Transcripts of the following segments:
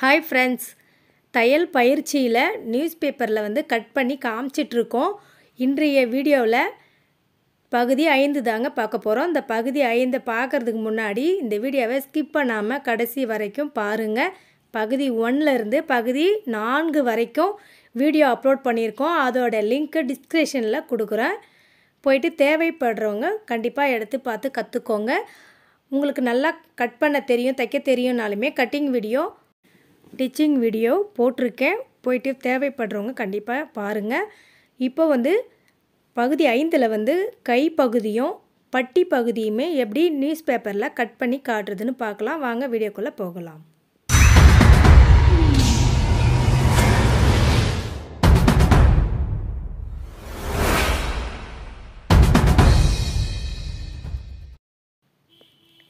Hi friends, தையல் பயிற்சியில் news பேப்பரில் வந்து கட் பண்ணி காமிச்சிட்ருக்கோம். இன்றைய வீடியோவில் பகுதி 5 தாங்க பார்க்க போகிறோம். இந்த பகுதி 5 பார்க்குறதுக்கு முன்னாடி இந்த வீடியோவை ஸ்கிப் பண்ணாமல் கடைசி வரைக்கும் பாருங்கள். பகுதி 1லேருந்து பகுதி 4 வரைக்கும் வீடியோ அப்லோட் பண்ணியிருக்கோம். அதோட லிங்க்கு டிஸ்கிரிப்ஷனில் கொடுக்குறேன். போயிட்டு தேவைப்படுறவங்க கண்டிப்பாக எடுத்து பார்த்து கற்றுக்கோங்க. உங்களுக்கு நல்லா கட் பண்ண தெரியும், தைக்க தெரியும்னாலுமே கட்டிங் வீடியோ, ஸ்டிச்சிங் வீடியோ போட்டிருக்கேன். போயிட்டு தேவைப்படுறவங்க கண்டிப்பாக பாருங்கள். இப்போ வந்து பகுதி 5ல் வந்து கை பகுதியும் பட்டி பகுதியுமே எப்படி நியூஸ் பேப்பரில் கட் பண்ணி காட்டுறதுன்னு பார்க்கலாம். வாங்க வீடியோக்குள்ளே போகலாம்.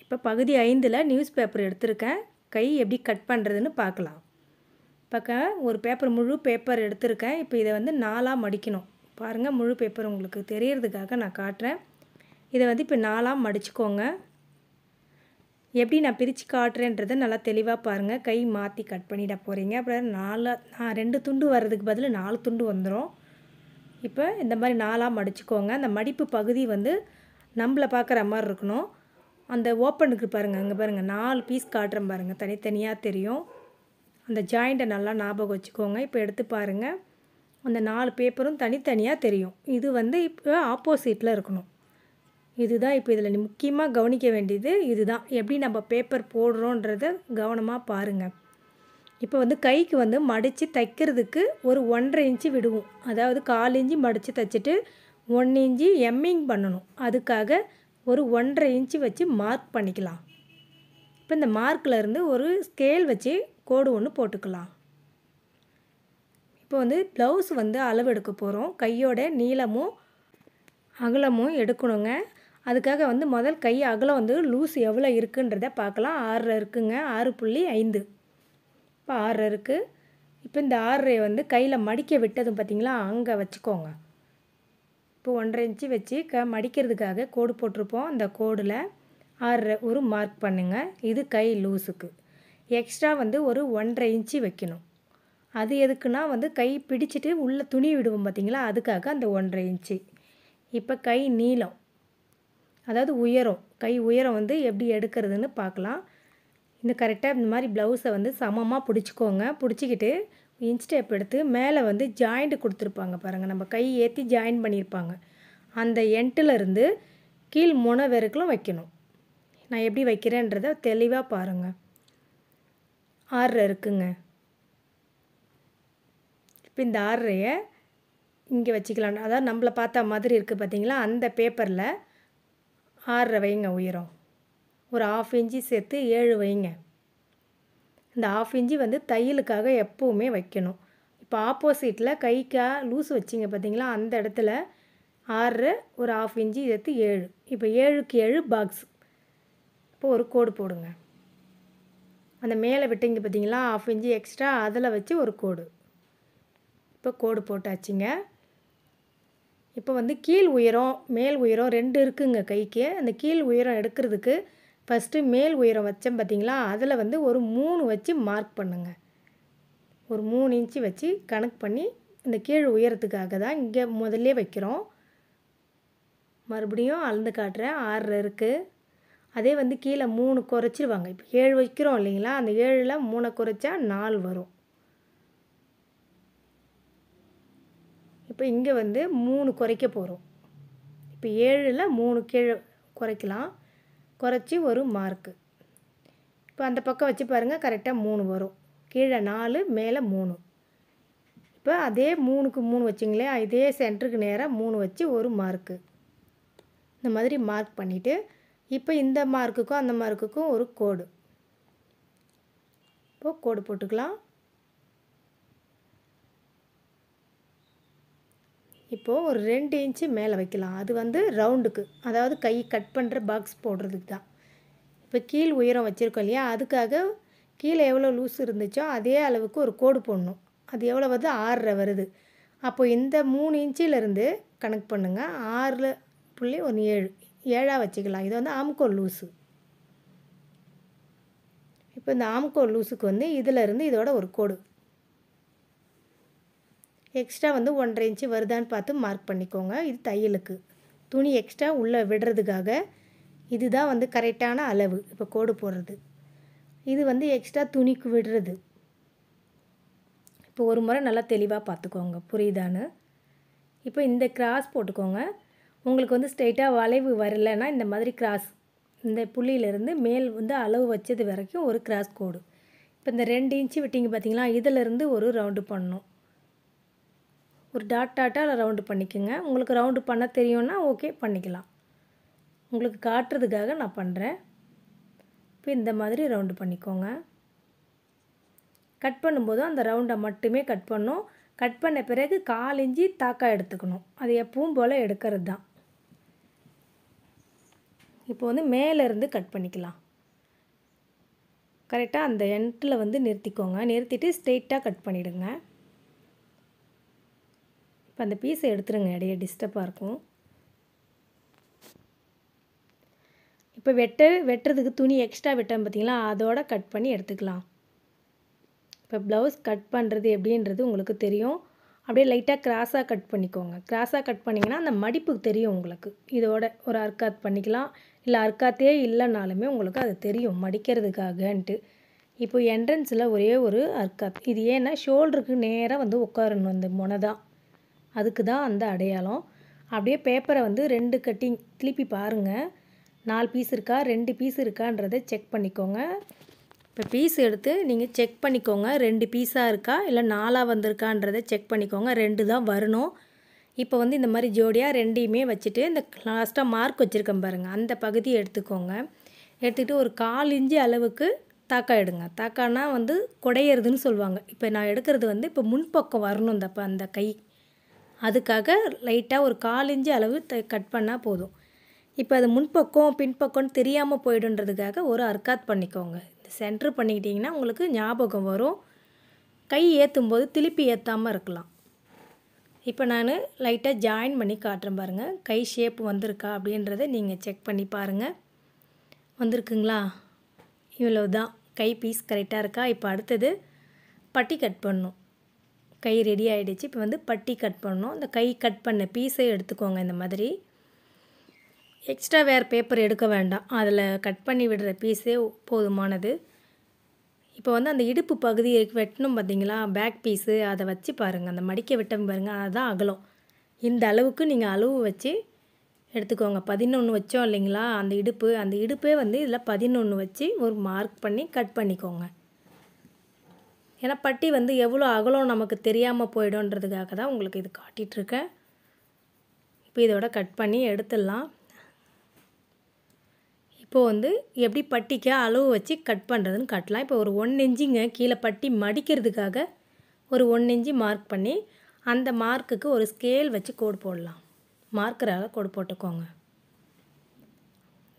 இப்போ பகுதி 5ல் நியூஸ் பேப்பர் எடுத்திருக்கேன். கை எப்படி கட் பண்ணுறதுன்னு பார்க்கலாம். ஒரு முழு பேப்பர் எடுத்திருக்கேன். இப்போ இதை வந்து 4ஆக மடிக்கணும். பாருங்கள், முழு பேப்பர் உங்களுக்கு தெரியறதுக்காக நான் காட்டுறேன். இதை வந்து இப்போ 4ஆக மடிச்சுக்கோங்க. எப்படி நான் பிரித்து காட்டுறேன்றதை நல்லா தெளிவாக பாருங்கள். கை மாற்றி கட் பண்ணிட போகிறீங்க. அப்புறம் 2 துண்டு வர்றதுக்கு பதில் 4 துண்டு வந்துடும். இப்போ இந்த மாதிரி 4ஆக மடிச்சுக்கோங்க. அந்த மடிப்பு பகுதி வந்து நம்மளை பார்க்குற மாதிரி இருக்கணும். அந்த ஓப்பனுக்கு பாருங்கள், அங்கே பாருங்கள் 4 பீஸ் காட்டுறேன் பாருங்கள், தனித்தனியாக தெரியும். அந்த ஜாயிண்ட்டை நல்லா ஞாபகம் வச்சுக்கோங்க. இப்போ எடுத்து பாருங்கள், அந்த 4 பேப்பரும் தனித்தனியாக தெரியும். இது வந்து இப்போ ஆப்போசிட்டில் இருக்கணும். இதுதான் இப்போ இதில் முக்கியமாக கவனிக்க வேண்டியது இதுதான். எப்படி நம்ம பேப்பர் போடுறோன்றதை கவனமாக பாருங்கள். இப்போ வந்து கைக்கு வந்து மடித்து தைக்கிறதுக்கு ஒரு 1.5 இன்ச்சு விடுவோம். அதாவது 1/4 இன்ச்சு மடித்து தைச்சிட்டு 1 இன்ச்சு எம்மிங் பண்ணணும். அதுக்காக ஒரு 1.5 இன்ச்சு வச்சு மார்க் பண்ணிக்கலாம். இப்போ இந்த மார்க்கில் இருந்து ஒரு ஸ்கேல் வச்சு கோடு ஒன்று போட்டுக்கலாம். இப்போ வந்து ப்ளவுஸ் வந்து அளவு எடுக்க போகிறோம். கையோட நீளமும் அகலமும் எடுக்கணுங்க. அதுக்காக வந்து முதல் கை அகலம் வந்து லூஸ் எவ்வளோ இருக்குன்றதை பார்க்கலாம். 6 இருக்குங்க, 6.5. இப்போ 6 இருக்குது. இப்போ இந்த 6 வந்து கையில் மடிக்க விட்டது பார்த்திங்களா, அங்கே வச்சுக்கோங்க. இப்போ 1.5 இன்ச்சு வச்சு மடிக்கிறதுக்காக கோடு போட்டிருப்போம். அந்த கோடில் 6 ஒரு மார்க் பண்ணுங்கள். இது கை லூஸுக்கு. எக்ஸ்ட்ரா வந்து ஒரு 1.5 இன்ச்சு வைக்கணும். அது எதுக்குன்னா வந்து கை பிடிச்சிட்டு உள்ளே துணி விடுவோம் பார்த்திங்களா, அதுக்காக அந்த 1.5 இன்ச்சு. இப்போ கை நீளம், அதாவது உயரம், கை உயரம் வந்து எப்படி எடுக்கிறதுன்னு பார்க்கலாம். இந்த கரெக்டாக இந்த மாதிரி ப்ளவுஸை வந்து சமமாக பிடிச்சிக்கோங்க. பிடிச்சிக்கிட்டு இன்ச் டேப் எடுத்து மேலே வந்து ஜாயிண்ட் கொடுத்துருப்பாங்க பாருங்கள், நம்ம கை ஏற்றி ஜாயின் பண்ணியிருப்பாங்க. அந்த எண்ட்டிலருந்து கீழ் முனை வரைக்கும் வைக்கணும். நான் எப்படி வைக்கிறேன்றதை தெளிவாக பாருங்கள். 6 இருக்குங்க. இப்போ இந்த 6 இங்கே வச்சுக்கலாம். அதாவது நம்மளை பார்த்தா மாதிரி இருக்குது பார்த்தீங்களா, அந்த பேப்பரில் 6 வைங்க. உயரம் ஒரு 1/2 இன்ச்சு சேர்த்து 7 வைங்க. இந்த 1/2 இன்ச்சு வந்து தையலுக்காக எப்போவுமே வைக்கணும். இப்போ ஆப்போசிட்டில் கைக்கா லூஸ் வச்சிங்க பார்த்தீங்களா, அந்த இடத்துல 6 ஒரு 1/2 இன்ச்சு சேர்த்து 7. இப்போ 7க்கு 7 பாக்ஸ். இப்போ ஒரு கோடு போடுங்க. அந்த மேலே விட்டீங்க பார்த்தீங்களா 1/2 இன்ச்சு எக்ஸ்ட்ரா, அதில் வச்சு ஒரு கோடு. இப்போ கோடு போட்டாச்சுங்க. இப்போ வந்து கீழ் உயரம் மேல் உயரம் 2 இருக்குங்க கைக்கு. அந்த கீழ் உயரம் எடுக்கிறதுக்கு ஃபஸ்ட்டு மேல் உயரம் வச்சேன் பார்த்தீங்களா, அதில் வந்து ஒரு 3 வச்சு மார்க் பண்ணுங்கள். ஒரு 3 இன்ச்சு வச்சு கணக்கு பண்ணி இந்த கீழ் உயரத்துக்காக தான் இங்கே முதல்ல வைக்கிறோம். மறுபடியும் அளந்து காட்டுறேன். 6 இருக்குது. அதே வந்து கீழே 3 குறைச்சிருவாங்க. இப்போ 7 வைக்கிறோம் இல்லைங்களா, அந்த 7ல் 3 குறைச்சா 4 வரும். இப்போ இங்கே வந்து 3 குறைக்க போகிறோம். இப்போ 7ல் 3 கீழே குறைக்கலாம். குறைச்சி ஒரு மார்க்கு. இப்போ அந்த பக்கம் வச்சு பாருங்கள், கரெக்டாக 3 வரும். கீழே 4, மேலே 3. இப்போ அதே 3க்கு 3 வச்சிங்களே, இதே சென்டருக்கு நேராக 3 வச்சு ஒரு மார்க்கு. இந்த மாதிரி மார்க் பண்ணிவிட்டு இப்போ இந்த மார்க்குக்கும் அந்த மார்க்குக்கும் ஒரு கோடு. இப்போது கோடு போட்டுக்கலாம். இப்போது ஒரு 2 இன்ச்சு மேலே வைக்கலாம். அது வந்து ரவுண்டுக்கு, அதாவது கை கட் பண்ணுற பாக்ஸ் போடுறதுக்கு தான். இப்போ கீழ் உயரம் வச்சுருக்கோம் இல்லையா, அதுக்காக கீழே எவ்வளோ லூஸ் இருந்துச்சோ அதே அளவுக்கு ஒரு கோடு போடணும். அது எவ்வளோ வருது, 6 வருது. அப்போது இந்த 3 இன்ச்சிலேருந்து கணக்கு பண்ணுங்கள். 6.7 7ஆக வச்சுக்கலாம். இது வந்து ஆம்கோல் லூஸு. இப்போ இந்த ஆம்கோல் லூஸுக்கு வந்து இதிலேருந்து இதோட ஒரு கோடு எக்ஸ்ட்ரா வந்து 1.5 இன்ச்சு வருதான்னு பார்த்து மார்க் பண்ணிக்கோங்க. இது தையலுக்கு. துணி எக்ஸ்ட்ரா உள்ளே விடுறதுக்காக இதுதான் வந்து கரெக்டான அளவு. இப்போ கோடு போடுறது இது வந்து எக்ஸ்ட்ரா துணிக்கு விடுறது. இப்போ ஒரு முறை நல்லா தெளிவாக பார்த்துக்கோங்க புரியுதான்னு. இப்போ இந்த கிராஸ் போட்டுக்கோங்க. உங்களுக்கு வந்து ஸ்ட்ரெயிட்டாக வளைவு வரலைன்னா இந்த மாதிரி கிராஸ் இந்த புள்ளியிலேருந்து மேல் வந்து அளவு வச்சது வரைக்கும் ஒரு கிராஸ் கோடு. இப்போ இந்த 2 இன்ச்சு விட்டிங்க பார்த்தீங்களா, இதிலேருந்து ஒரு ரவுண்டு பண்ணணும். ஒரு டாட்டாக ரவுண்டு பண்ணிக்கோங்க. உங்களுக்கு ரவுண்டு பண்ண தெரியும்னா ஓகே பண்ணிக்கலாம். உங்களுக்கு காட்டுறதுக்காக நான் பண்ணுறேன். இப்போ இந்த மாதிரி ரவுண்டு பண்ணிக்கோங்க. கட் பண்ணும்போது அந்த ரவுண்டை மட்டுமே கட் பண்ணணும். கட் பண்ண பிறகு 1/4 இன்ச்சு தாக்கா எடுத்துக்கணும். அது எப்பவும் போல் எடுக்கிறது தான். இப்போ வந்து மேலேருந்து கட் பண்ணிக்கலாம். கரெக்டாக அந்த எண்டில் வந்து நிறுத்திக்கோங்க. நிறுத்திட்டு ஸ்ட்ரெயிட்டாக கட் பண்ணிவிடுங்க. இப்போ அந்த பீஸை எடுத்துருங்க, இடையே டிஸ்டர்பாக இருக்கும். இப்போ வெட்டுறதுக்கு துணி எக்ஸ்ட்ரா வெட்டேன் பார்த்தீங்களா, அதோட கட் பண்ணி எடுத்துக்கலாம். இப்போ ப்ளவுஸ் கட் பண்ணுறது எப்படின்றது உங்களுக்கு தெரியும். அப்படியே லைட்டாக கிராஸாக கட் பண்ணிக்கோங்க. கிராஸாக கட் பண்ணிங்கன்னா அந்த மடிப்பு தெரியும் உங்களுக்கு. இதோட ஒரு அர்க்காத் பண்ணிக்கலாம். இல்லை அர்க்காத்தே இல்லைனாலுமே உங்களுக்கு அது தெரியும் மடிக்கிறதுக்காகன்ட்டு. இப்போ என்ட்ரன்ஸில் ஒரே ஒரு அர்க்காத். இது ஏன்னா ஷோல்டருக்கு நேராக வந்து உட்காரணும் அந்த முனை தான். அதுக்கு தான் அந்த அடையாளம். அப்படியே பேப்பரை வந்து 2 கட்டிங் திருப்பி பாருங்கள். 4 பீஸ் இருக்கா 2 பீஸ் இருக்கான்றதை செக் பண்ணிக்கோங்க. இப்போ பீஸ் எடுத்து நீங்கள் செக் பண்ணிக்கோங்க. 2 பீஸாக இருக்கா இல்லை 4ஆக வந்திருக்கான்றதை செக் பண்ணிக்கோங்க. 2 தான் வரணும். இப்போ வந்து இந்த மாதிரி ஜோடியாக 2யுமே வச்சுட்டு இந்த லாஸ்ட்டாக மார்க் வச்சுருக்கேன் பாருங்கள், அந்த பகுதியை எடுத்துக்கோங்க. எடுத்துக்கிட்டு ஒரு 1/4 இன்ச்சு அளவுக்கு தாக்கா எடுங்க. தாக்கானா வந்து குடையிறதுன்னு சொல்லுவாங்க. இப்போ நான் எடுக்கிறது வந்து இப்போ முன்பக்கம் வரணும் அந்த கை. அதுக்காக லைட்டாக ஒரு 1/4 இன்ச்சு அளவு கட் பண்ணால் போதும். இப்போ அது முன்பக்கம் பின்பக்கம்னு தெரியாமல் போய்டுன்றதுக்காக ஒரு அர்க்காத் பண்ணிக்கோங்க. இந்த சென்ட்ரு பண்ணிக்கிட்டிங்கன்னா உங்களுக்கு ஞாபகம் வரும். கை ஏற்றும் போது திருப்பி ஏற்றாமல் இருக்கலாம். இப்போ நான் லைட்டாக ஜாயின் பண்ணி காட்டுறேன் பாருங்கள். கை ஷேப் வந்திருக்கா அப்படின்றத நீங்கள் செக் பண்ணி பாருங்கள். வந்திருக்குங்களா? இவ்வளோ தான். கை பீஸ் கரெக்டாக இருக்கா? இப்போ அடுத்தது பட்டி கட் பண்ணணும். கை ரெடி ஆகிடுச்சு. இப்போ வந்து பட்டி கட் பண்ணணும். இந்த கை கட் பண்ண பீஸை எடுத்துக்கோங்க. இந்த மாதிரி எக்ஸ்ட்ரா வேறு பேப்பர் எடுக்க வேண்டாம். அதில் கட் பண்ணி விடுற பீஸே போதுமானது. இப்போ வந்து அந்த இடுப்பு பகுதி வெட்டணும் பார்த்தீங்களா, பேக் பீஸு அதை வச்சு பாருங்கள். அந்த மடிக்க விட்டம் பாருங்கள், அதுதான் அகலம். இந்த அளவுக்கு நீங்கள் அளவு வச்சு எடுத்துக்கோங்க. 11 வச்சோம் இல்லைங்களா, அந்த இடுப்பே வந்து இதில் 11 வச்சு ஒரு மார்க் பண்ணி கட் பண்ணிக்கோங்க. ஏன்னா பட்டி வந்து எவ்வளோ அகலம் நமக்கு தெரியாமல் போய்டுன்றதுக்காக தான் உங்களுக்கு இது காட்டிகிட்ருக்கேன். இப்போ இதோட கட் பண்ணி எடுத்துடலாம். இப்போது வந்து எப்படி பட்டிக்கு அளவு வச்சு கட் பண்ணுறதுன்னு காட்டலாம். இப்போ ஒரு 1 இன்ச்சுங்க கீழே பட்டி மடிக்கிறதுக்காக ஒரு 1 இன்ச்சு மார்க் பண்ணி அந்த மார்க்குக்கு ஒரு ஸ்கேல் வச்சு கோடு போடலாம். மார்க்கரால் கோடு போட்டுக்கோங்க.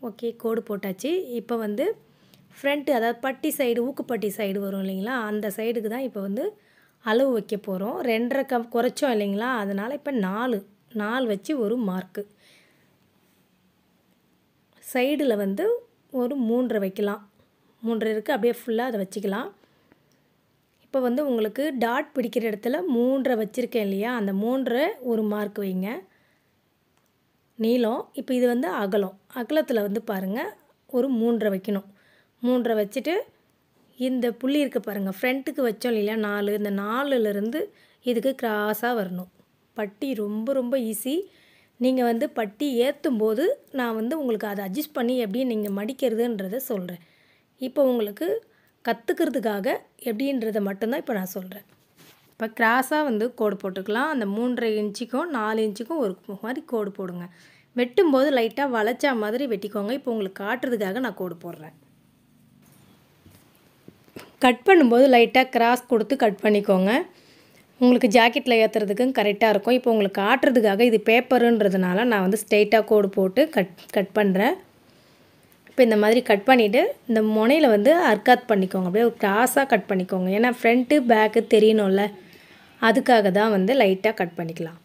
ஓகே, கோடு போட்டாச்சு. இப்போ வந்து ஃப்ரண்ட்டு, அதாவது பட்டி சைடு, ஊக்குப்பட்டி சைடு வரும் இல்லைங்களா, அந்த சைடுக்கு தான் இப்போ வந்து அளவு வைக்க போகிறோம். 2.5 குறைச்சோம் இல்லைங்களா, அதனால் இப்போ 4 வச்சு ஒரு மார்க்கு. சைடில் வந்து ஒரு 3 வைக்கலாம். 3 இருக்குது, அப்படியே ஃபுல்லாக அதை வச்சுக்கலாம். இப்போ வந்து உங்களுக்கு டாட் பிடிக்கிற இடத்துல 3 வச்சுருக்கேன் இல்லையா, அந்த 3 ஒரு மார்க் வைங்க. நீளம். இப்போ இது வந்து அகலத்தில் வந்து பாருங்கள் ஒரு 3 வைக்கணும். 3 வச்சுட்டு இந்த புள்ளி இருக்குது பாருங்கள், ஃப்ரண்ட்டுக்கு வச்சோம் இல்லையா 4, இந்த 4லேருந்து இதுக்கு கிராஸாக வரணும். பட்டி ரொம்ப ரொம்ப ஈஸி. நீங்கள் வந்து பட்டி ஏற்றும் போது நான் வந்து உங்களுக்கு அதை அட்ஜஸ்ட் பண்ணி எப்படி நீங்கள் மடிக்கிறதுன்றதை சொல்கிறேன். இப்போ உங்களுக்கு கற்றுக்கிறதுக்காக எப்படின்றத மட்டும்தான் இப்போ நான் சொல்கிறேன். இப்போ கிராஸாக வந்து கோடு போட்டுக்கலாம். அந்த 3.5 இன்ச்சுக்கும் 4 இன்ச்சுக்கும் ஒரு மாதிரி கோடு போடுங்க. வெட்டும்போது லைட்டாக வளைச்சா மாதிரி வெட்டிக்கோங்க. இப்போ உங்களுக்கு காட்டுறதுக்காக நான் கோடு போடுறேன். கட் பண்ணும்போது லைட்டாக கிராஸ் கொடுத்து கட் பண்ணிக்கோங்க. உங்களுக்கு ஜாக்கெட்டில் ஏற்றுறதுக்கும் கரெக்டாக இருக்கும். இப்போ உங்களுக்கு காட்டுறதுக்காக இது பேப்பருன்றதுனால நான் வந்து ஸ்ட்ரெயிட்டாக கோடு போட்டு கட் பண்ணுறேன். இப்போ இந்த மாதிரி கட் பண்ணிவிட்டு இந்த முனையில் வந்து அர்க்காத் பண்ணிக்கோங்க. அப்படியே ஒரு கிராஸாக கட் பண்ணிக்கோங்க. ஏன்னா ஃப்ரண்ட்டு பேக்கு தெரியணும்ல, அதுக்காக தான் வந்து லைட்டாக கட் பண்ணிக்கலாம்.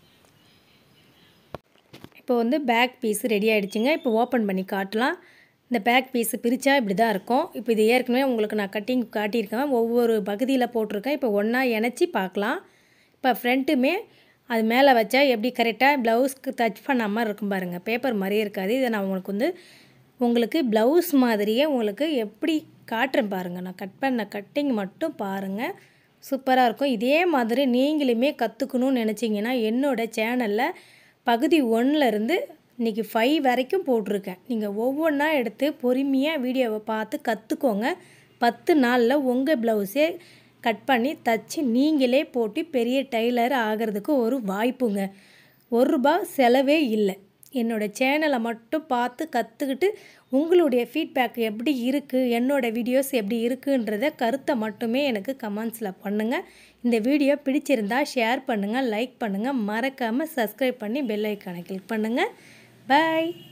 இப்போ வந்து பேக் பீஸ் ரெடி ஆகிடுச்சுங்க. இப்போ ஓப்பன் பண்ணி காட்டலாம். இந்த பேக் பீஸு பிரித்தா இப்படி தான் இருக்கும். இப்போ இது ஏற்கனவே உங்களுக்கு நான் கட்டிங் காட்டியிருக்கேன். ஒவ்வொரு பகுதியில் போட்டிருக்கேன். இப்போ ஒன்றா இணைச்சி பார்க்கலாம். இப்போ ஃப்ரண்ட்டுமே அது மேலே வச்சா எப்படி கரெக்டாக ப்ளவுஸ்க்கு டச் பண்ண மாதிரி இருக்கும் பாருங்கள். பேப்பர் மாதிரியே இருக்காது. இதை நான் உங்களுக்கு ப்ளவுஸ் மாதிரியே உங்களுக்கு எப்படி காட்டுறேன் பாருங்கள். நான் கட் பண்ண கட்டிங் மட்டும் பாருங்கள். சூப்பராக இருக்கும். இதே மாதிரி நீங்களுமே கற்றுக்கணும்னு நினச்சிங்கன்னா என்னோடய சேனலில் பகுதி 1லேருந்து இன்றைக்கி 5 வரைக்கும் போட்டிருக்கேன். நீங்கள் ஒவ்வொன்றா எடுத்து பொறுமையாக வீடியோவை பார்த்து கற்றுக்கோங்க. 10 நாளில் உங்கள் ப்ளவுஸே கட் பண்ணி தச்சு நீங்களே போட்டு பெரிய டெய்லர் ஆகிறதுக்கு ஒரு வாய்ப்புங்க. ₹1 செலவே இல்லை. என்னோடய சேனலை மட்டும் பார்த்து கற்றுக்கிட்டு உங்களுடைய ஃபீட்பேக் எப்படி இருக்குது, என்னோடய வீடியோஸ் எப்படி இருக்குன்றத கருத்தை மட்டுமே எனக்கு கமெண்ட்ஸில் பண்ணுங்கள். இந்த வீடியோ பிடிச்சிருந்தால் ஷேர் பண்ணுங்கள், லைக் பண்ணுங்கள், மறக்காமல் சப்ஸ்கிரைப் பண்ணி பெல் ஐக்கானை கிளிக் பண்ணுங்கள். Bye.